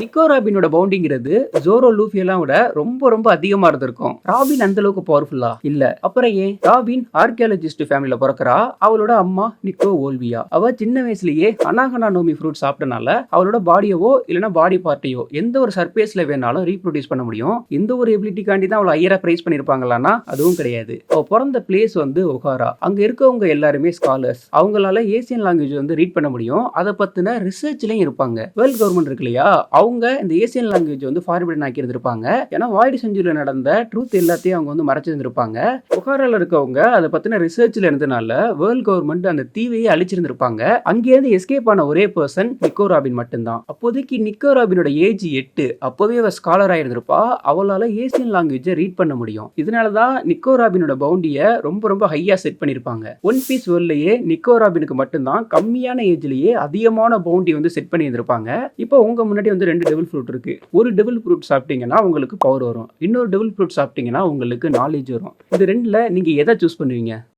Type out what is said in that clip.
நிக்கோ ராபினோட பவுண்டிங்கிறது ஜோரோ Luffy எல்லாம் விட ரொம்ப ரொம்ப அதிகமா இருந்திருக்கும். ராபின் அந்த அளவுக்கு பவர்ஃபுல்லா இல்ல. அப்புறம் ஏன்? ராபின் ஆர்கியாலஜிஸ்ட் ஃபேமிலில பிறக்கிறா. அவளோட அம்மா நிக்கோ ஓல்வியா. அவ சின்ன வயசுலயே அனாகனா நோமி ஃப்ரூட் சாப்பிட்டனால அவளோட பாடியவோ இல்லனா பாடி பார்ட்டையோ எந்த ஒரு சர்ஃபேஸ்ல வேணாலும் ரீப்ரொடியூஸ் பண்ண முடியும். இந்த ஒரு எபிலிட்டிக்காண்டி தான் அவளை ஹையரா பிரைஸ் பண்ணிருப்பாங்களான்னா அதுவும் கிடையாது. அவ பிறந்த பிளேஸ் வந்து ஒகாரா. அங்க இருக்கவங்க எல்லாருமே ஸ்காலர்ஸ். அவங்களால ஏசியன் லாங்குவேஜ் வந்து ரீட் பண்ண முடியும். அதை பத்தின ரிசர்ச்லயும் இருப்பாங்க. வேர்ல்ட் கவர்மெண்ட் இருக்கு இல்லையா, அவங்க இந்த ஏசியன் லாங்குவேஜ் வந்து ஃபார்பிடன் ஆக்கி இருந்திருப்பாங்க. ஏன்னா வாய்டு செஞ்சுரியில நடந்த ட்ரூத் எல்லாத்தையும் அவங்க வந்து மறைச்சிருந்திருப்பாங்க. ஒகாரால இருக்கவங்க அதை பத்தின ரிசர்ச்ல இருந்தனால வேர்ல்ட் கவர்மெண்ட் அந்த தீவையை அழிச்சிருந்திருப்பாங்க. அங்கேயிருந்து எஸ்கேப் ஆன ஒரே பர்சன் நிக்கோ ராபின் மட்டும்தான். அப்போதைக்கு நிக்கோ ராபினோட ஏஜ் 8. அப்போவே அவ ஸ்காலர் ஆயிருந்திருப்பா. அவளால ஏசியன் லாங்குவேஜை ரீட் பண்ண முடியும். இதனாலதான் நிக்கோ ராபினோட பவுண்டியை ரொம்ப ரொம்ப ஹையா செட் பண்ணிருப்பாங்க. ஒன் பீஸ் வேர்ல்ட்லயே நிக்கோ ராபினுக்கு மட்டும்தான் கம்மியான ஏஜ்லயே அதிகமான பவுண்டி வந்து செட் பண்ணி இருந்திருப்பாங்க. இப்போ உங்க முன்னாடி வந்து 2 டெவில் ஃப்ரூட் இருக்கு. ஒரு டெவில் ஃப்ரூட் சாப்பிட்டீங்கன்னா உங்களுக்கு பவர் வரும். இன்னொரு டெவில் ஃப்ரூட் சாப்பிட்டீங்கன்னா உங்களுக்கு நாலேஜ் வரும். இந்த ரெண்டுல நீங்க எதை சூஸ் பண்ணுவீங்க?